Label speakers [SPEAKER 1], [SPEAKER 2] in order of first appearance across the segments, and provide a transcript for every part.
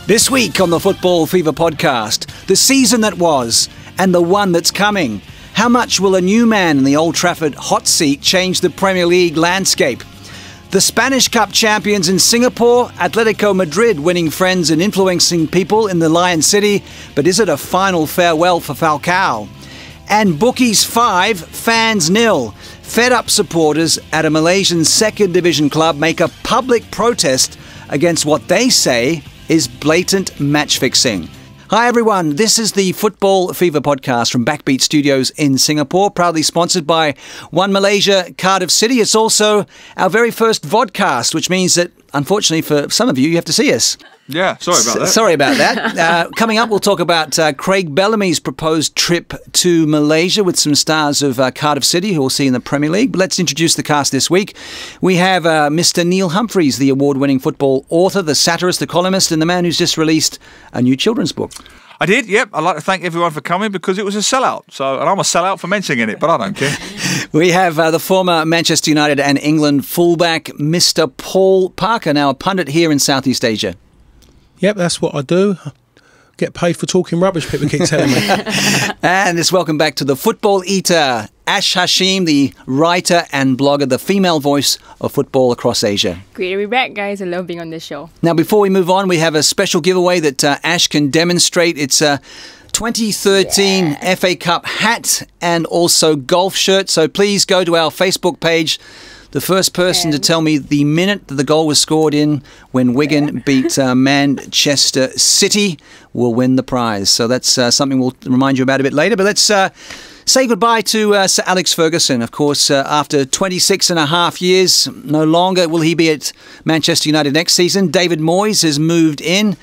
[SPEAKER 1] This week on the Football Fever podcast, the season that was and the one that's coming. How much will a new man in the Old Trafford hot seat change the Premier League landscape? The Spanish Cup champions in Singapore, Atletico Madrid winning friends and influencing people in the Lion City, but is it a final farewell for Falcao? And bookies 5, fans 0. Fed-up supporters at a Malaysian second division club make a public protest against what they say is blatant match fixing. Hi everyone, this is the Football Fever podcast from Backbeat Studios in Singapore, proudly sponsored by One Malaysia, Cardiff City. It's also our very first vodcast, which means that, unfortunately for some of you, you have to see us.
[SPEAKER 2] Yeah, sorry about that.
[SPEAKER 1] Sorry about that. Coming up, we'll talk about Craig Bellamy's proposed trip to Malaysia with some stars of Cardiff City who we'll see in the Premier League. But let's introduce the cast this week. We have Mr. Neil Humphreys, the award-winning football author, the satirist, the columnist, and the man who's just released a new children's book.
[SPEAKER 2] I did, yep. I'd like to thank everyone for coming because it was a sellout. And I'm a sellout for mentioning it, but I don't care.
[SPEAKER 1] We have the former Manchester United and England fullback, Mr. Paul Parker, now a pundit here in Southeast Asia.
[SPEAKER 3] Yep, that's what I do. Get paid for talking rubbish, people keep telling me.
[SPEAKER 1] And let's welcome back to the football eater, Ash Hashim, the writer and blogger, the female voice of football across Asia.
[SPEAKER 4] Great to be back, guys. I love being on this show.
[SPEAKER 1] Now, before we move on, we have a special giveaway that Ash can demonstrate. It's a 2013 FA Cup hat and also golf shirt. So please go to our Facebook page. The first person to tell me the minute that the goal was scored in when Wigan beat Manchester City will win the prize. So that's something we'll remind you about a bit later. But let's say goodbye to Sir Alex Ferguson. Of course, after 26 and a half years, no longer will he be at Manchester United next season. David Moyes has moved in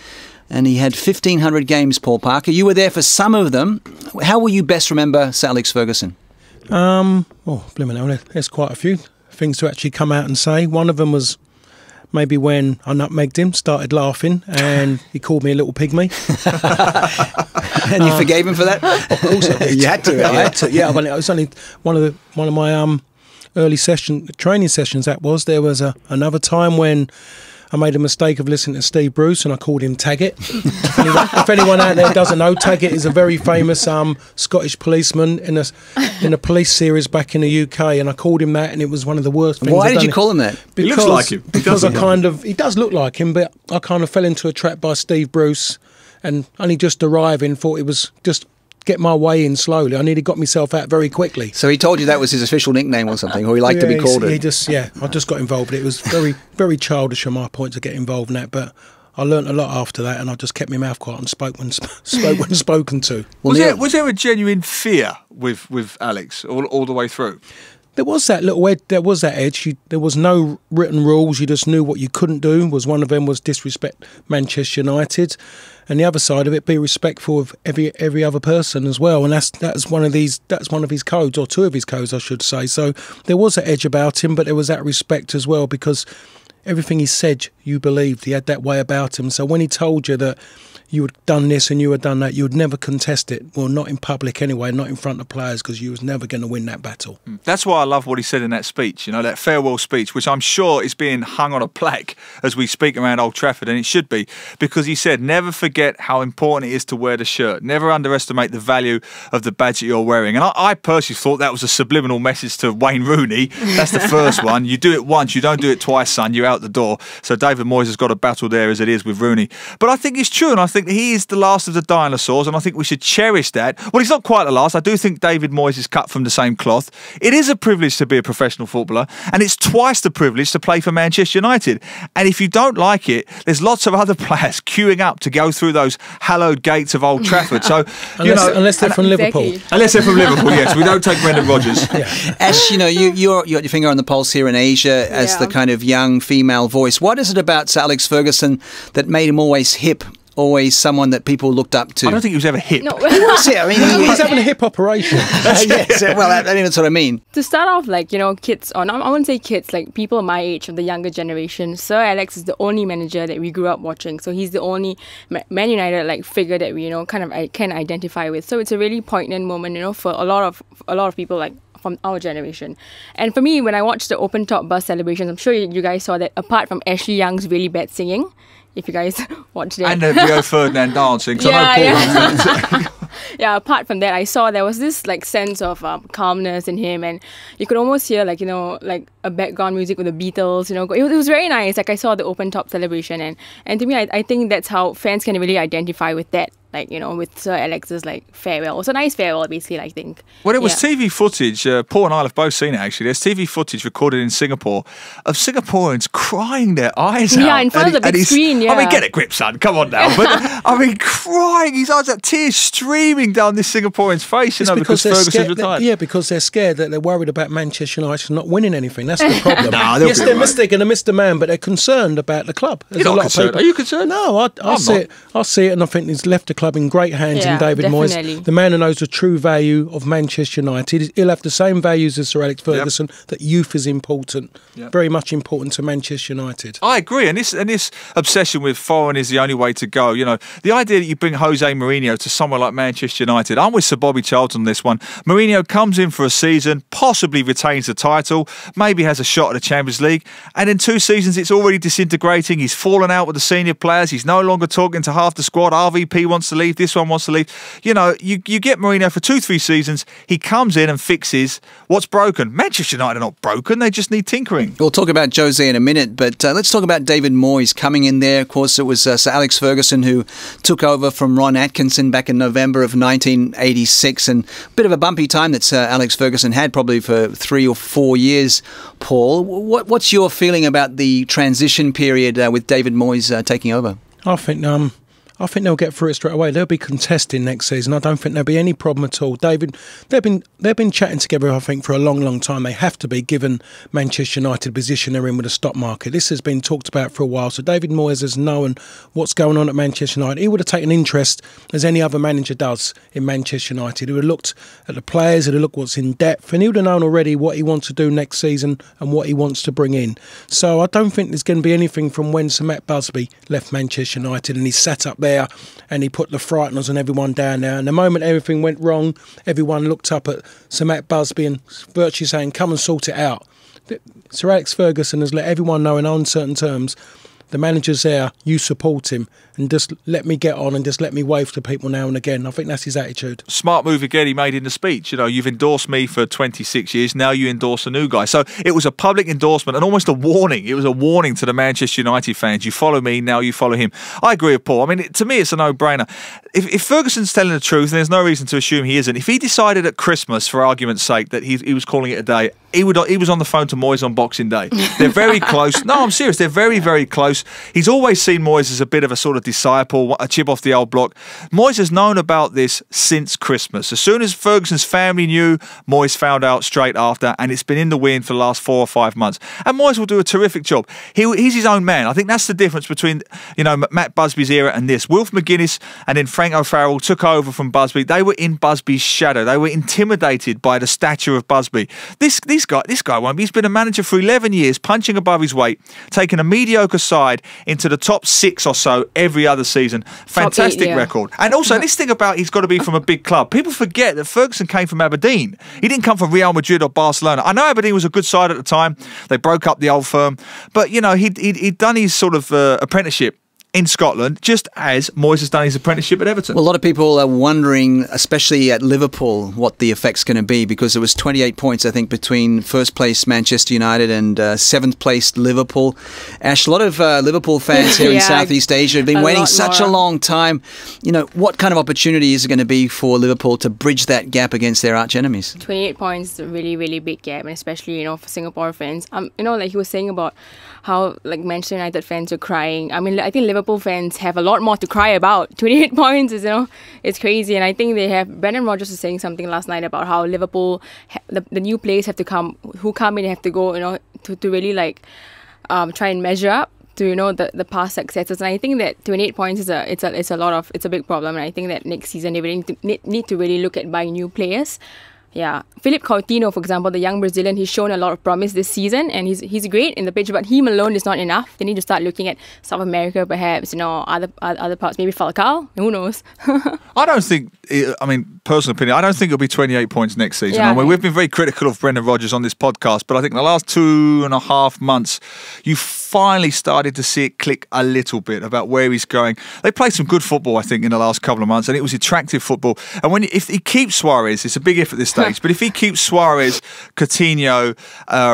[SPEAKER 1] and he had 1,500 games, Paul Parker. You were there for some of them. How will you best remember Sir Alex Ferguson?
[SPEAKER 3] Blimey, there's quite a few things to actually come out and say. One of them was maybe when I nutmegged him, started laughing, and he called me a little pygmy.
[SPEAKER 1] And you forgave him for that?
[SPEAKER 3] Of course I did.
[SPEAKER 1] You had to,
[SPEAKER 3] I had to. Yeah, well, it was only one of my early training sessions. There was another time when I made a mistake of listening to Steve Bruce and I called him Taggart. If anyone out there doesn't know, Taggart is a very famous Scottish policeman in a police series back in the UK, and I called him that, and it was one of the worst things.
[SPEAKER 1] Why did you call him that?
[SPEAKER 3] Because,
[SPEAKER 2] he looks like him.
[SPEAKER 3] He does look like him, but I kind of fell into a trap by Steve Bruce, and only just arriving, thought it was just get my way in slowly. I nearly got myself out very quickly.
[SPEAKER 1] So he told you that was his official nickname or something, or he liked to be called it?
[SPEAKER 3] I just got involved. It was very, very childish on my point to get involved in that, but I learnt a lot after that, and I just kept my mouth quiet and spoke when spoken to.
[SPEAKER 2] Was there a genuine fear with Alex all the way through?
[SPEAKER 3] There was that little edge. There was that edge. There was no written rules. You just knew what you couldn't do. Was one of them was disrespect Manchester United, and the other side of it, be respectful of every other person as well. And that's one of his codes, or two of his codes, I should say. So there was an edge about him, but there was that respect as well, because everything he said, you believed. He had that way about him. So when he told you that you had done this and you had done that, you would never contest it. Well, not in public anyway, not in front of players, because you was never going to win that battle.
[SPEAKER 2] That's why I love what he said in that speech, that farewell speech, which I'm sure is being hung on a plaque as we speak around Old Trafford, and it should be, because he said, never forget how important it is to wear the shirt. Never underestimate the value of the badge that you're wearing. And I personally thought that was a subliminal message to Wayne Rooney. That's the first one. You do it once, you don't do it twice, son. You're out the door. So David Moyes has got a battle there as it is with Rooney. But I think it's true, and I think he is the last of the dinosaurs, and I think we should cherish that. Well, he's not quite the last. I do think David Moyes is cut from the same cloth. It is a privilege to be a professional footballer, and it's twice the privilege to play for Manchester United. And if you don't like it, there's lots of other players queuing up to go through those hallowed gates of Old Trafford. So,
[SPEAKER 3] unless they're from Liverpool.
[SPEAKER 2] Unless they're from Liverpool, yes. We don't take Brendan Rodgers.
[SPEAKER 1] Yeah. Ash, you got your finger on the pulse here in Asia as the kind of young female voice. What is it about Sir Alex Ferguson that made him always hip? Always someone that people looked up to?
[SPEAKER 2] I don't think he was ever hip.
[SPEAKER 4] No.
[SPEAKER 1] He was it. I mean,
[SPEAKER 3] he's having a hip operation.
[SPEAKER 1] Yes, well, I think that's what I mean.
[SPEAKER 4] To start off, kids, or I wouldn't say kids, people my age, of the younger generation, Sir Alex is the only manager that we grew up watching. So he's the only Man United figure that we can identify with. So it's a really poignant moment, for a lot of people from our generation. And for me, when I watched the open top bus celebrations, I'm sure you guys saw that apart from Ashley Young's really bad singing, if you guys watched it.
[SPEAKER 2] And then Rio Ferdinand dancing. 'Cause I know Paul
[SPEAKER 4] Yeah, apart from that, I saw there was this like sense of calmness in him, and you could almost hear like like a background music with the Beatles. It was very nice. Like I saw the open top celebration, and to me, I think that's how fans can really identify with that. Like, with Sir Alex's like farewell. It's a nice farewell, basically, I think.
[SPEAKER 2] Well, it was TV footage. Paul and I have both seen it, actually. There's TV footage recorded in Singapore of Singaporeans crying their eyes out.
[SPEAKER 4] Yeah, in front of the big screen, yeah.
[SPEAKER 2] I mean, get a grip, son. Come on now. But, I mean, crying his eyes out, tears streaming down this Singaporean's face, because Ferguson's retired.
[SPEAKER 3] Yeah, because they're scared that they're worried about Manchester United not winning anything. That's the problem.
[SPEAKER 2] Yes,
[SPEAKER 3] they're going to miss the man, but they're concerned about the club.
[SPEAKER 2] You're not concerned. Are you concerned?
[SPEAKER 3] No, I see it, and I think he's left the club in great hands in David Moyes, the man who knows the true value of Manchester United. He'll have the same values as Sir Alex Ferguson, that youth is important, very much important to Manchester United.
[SPEAKER 2] I agree, and this obsession with foreign is the only way to go. The idea that you bring Jose Mourinho to somewhere like Manchester United, I'm with Sir Bobby Charlton on this one. Mourinho comes in for a season, possibly retains the title, maybe has a shot at the Champions League, and in 2 seasons it's already disintegrating. He's fallen out with the senior players. He's no longer talking to half the squad. RVP wants to leave. This one wants to leave. You get Mourinho for 2-3 seasons. He comes in and fixes what's broken. Manchester United are not broken. They just need tinkering.
[SPEAKER 1] We'll talk about Jose in a minute, but let's talk about David Moyes coming in there. Of course, it was Sir Alex Ferguson who took over from Ron Atkinson back in November of 1986, and a bit of a bumpy time that Sir Alex Ferguson had, probably for 3 or 4 years. Paul, what's your feeling about the transition period with David Moyes taking over?
[SPEAKER 3] I think they'll get through it straight away. They'll be contesting next season. I don't think there'll be any problem at all. David, they've been chatting together, I think, for a long, long time. They have to be, given Manchester United position they're in with the stock market. This has been talked about for a while. So David Moyes has known what's going on at Manchester United. He would have taken interest, as any other manager does, in Manchester United. He would have looked at the players, he would have looked what's in depth, and he would have known already what he wants to do next season and what he wants to bring in. So I don't think there's going to be anything from when Sir Matt Busby left Manchester United and he sat up there and he put the frighteners on everyone down there. And the moment everything went wrong, everyone looked up at Sir Matt Busby and virtually saying, come and sort it out. Sir Alex Ferguson has let everyone know in uncertain terms, the manager's there, you support him, and just let me get on and just let me wave to people now and again. I think that's his attitude.
[SPEAKER 2] Smart move again he made in the speech. You've endorsed me for 26 years, now you endorse a new guy. So it was a public endorsement and almost a warning. It was a warning to the Manchester United fans. You follow me, now you follow him. I agree with Paul. I mean, to me, it's a no-brainer. If Ferguson's telling the truth, and there's no reason to assume he isn't, if he decided at Christmas, for argument's sake, that he was calling it a day, he was on the phone to Moyes on Boxing Day. They're very close. No, I'm serious. They're very, very close. He's always seen Moyes as a bit of a sort of disciple, a chip off the old block. Moyes has known about this since Christmas. As soon as Ferguson's family knew, Moyes found out straight after, and it's been in the wind for the last 4 or 5 months. And Moyes will do a terrific job. He's his own man. I think that's the difference between Matt Busby's era and this. Wilf McGuinness and then Frank O'Farrell took over from Busby. They were in Busby's shadow. They were intimidated by the stature of Busby. This guy won't be. He's been a manager for 11 years, punching above his weight, taking a mediocre side into the top 6 or so every other season. Fantastic record. And also, this thing about he's got to be from a big club. People forget that Ferguson came from Aberdeen. He didn't come from Real Madrid or Barcelona. I know Aberdeen was a good side at the time. They broke up the old firm. But, he'd done his sort of apprenticeship in Scotland, just as Moyes has done his apprenticeship at Everton.
[SPEAKER 1] Well, a lot of people are wondering, especially at Liverpool, what the effect's going to be, because it was 28 points, I think, between first place Manchester United and 7th place Liverpool. Ash, a lot of Liverpool fans here in Southeast Asia have been waiting such a long time. What kind of opportunity is it going to be for Liverpool to bridge that gap against their arch enemies?
[SPEAKER 4] 28 points is a really, really big gap, and especially, for Singapore fans. Like he was saying about how Manchester United fans are crying. I mean, I think Liverpool fans have a lot more to cry about. 28 points is, it's crazy. And I think they have, Brendan Rodgers was saying something last night about how Liverpool, the new players have to come in, have to go, to really try and measure up to, the past successes. And I think that 28 points is a big problem. And I think that next season they really need to really look at buying new players. Yeah, Philippe Coutinho, for example, the young Brazilian, he's shown a lot of promise this season, and he's great in the pitch. But him alone is not enough. They need to start looking at South America, perhaps, other parts. Maybe Falcao. Who knows?
[SPEAKER 2] I don't think. I mean, personal opinion. I don't think it'll be 28 points next season.
[SPEAKER 4] Yeah,
[SPEAKER 2] I mean, we've been very critical of Brendan Rodgers on this podcast, but I think in the last 2.5 months, you finally started to see it click a little bit about where he's going. They played some good football, I think, in the last couple of months, and it was attractive football. And if he keeps Suarez, it's a big if at this stage, but if he keeps Suarez, Coutinho,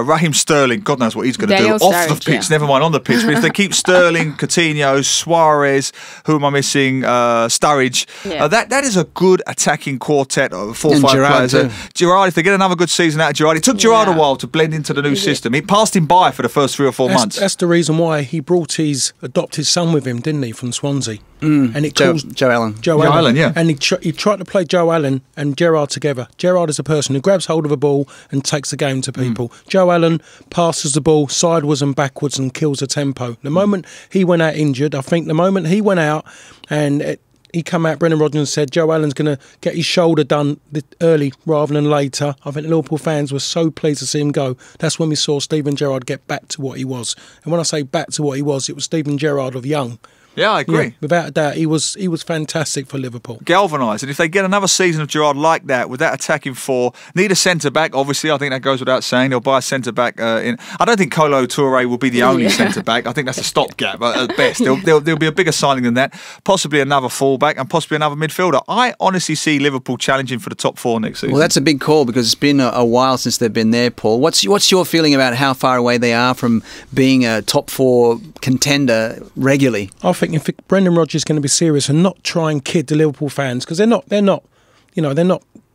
[SPEAKER 2] Raheem Sterling, God knows what he's going to do off the pitch, never mind on the pitch, but if they keep Sterling, Coutinho, Suarez, who am I missing, Sturridge, that is a good attacking quartet of 4 or 5 players. Gerrard, if they get another good season out of Gerrard, it took Gerrard a while to blend into the new system. It passed him by for the first 3 or 4 months.
[SPEAKER 3] That's the reason why he brought his adopted son with him, didn't he, from Swansea? And it
[SPEAKER 1] Joe Allen.
[SPEAKER 3] Joe Allen,
[SPEAKER 2] yeah.
[SPEAKER 3] And he tried to play Joe Allen and Gerrard together. Gerrard is a person who grabs hold of a ball and takes the game to people. Joe Allen passes the ball sideways and backwards and kills the tempo. The moment he went out injured, I think the moment he went out and he come out, Brendan Rodgers, and said Joe Allen's going to get his shoulder done early rather than later. I think the Liverpool fans were so pleased to see him go. That's when we saw Steven Gerrard get back to what he was. And when I say back to what he was, it was Steven Gerrard of young.
[SPEAKER 2] Yeah, I agree.
[SPEAKER 3] Yeah, without a doubt, he was fantastic for Liverpool.
[SPEAKER 2] Galvanised. And if they get another season of Gerrard like that, with that attacking four, need a centre-back, obviously, I think that goes without saying. They'll buy a centre-back in. I don't think Kolo Touré will be the only centre-back. I think that's a stopgap at best. There'll be a bigger signing than that. Possibly another fullback and possibly another midfielder. I honestly see Liverpool challenging for the top 4 next season.
[SPEAKER 1] Well, that's a big call because it's been a while since they've been there, Paul. What's your feeling about how far away they are from being a top 4 contender regularly?
[SPEAKER 3] I think if Brendan Rodgers is going to be serious and not try and kid the Liverpool fans, because they're not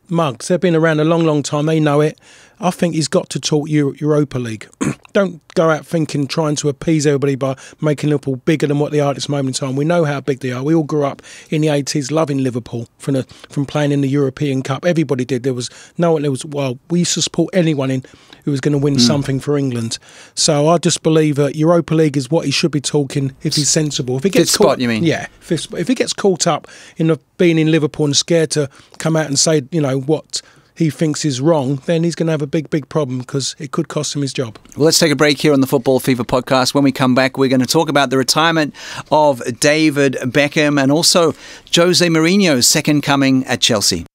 [SPEAKER 3] mugs. They've been around a long, long time. They know it. I think he's got to talk Europa League. Don't go out trying to appease everybody by making Liverpool bigger than what they are at this moment in time. We know how big they are. We all grew up in the 80s loving Liverpool from playing in the European Cup. Everybody did. We used to support anyone who was going to win something for England. So I just believe that Europa League is what he should be talking if he's sensible. If he gets
[SPEAKER 1] fifth spot, you mean?
[SPEAKER 3] Yeah. If he gets caught up in being in Liverpool and scared to come out and say, what he thinks is wrong, then he's going to have a big, big problem because it could cost him his job.
[SPEAKER 1] Well, let's take a break here on the Football Fever podcast. When we come back, we're going to talk about the retirement of David Beckham and also Jose Mourinho's second coming at Chelsea.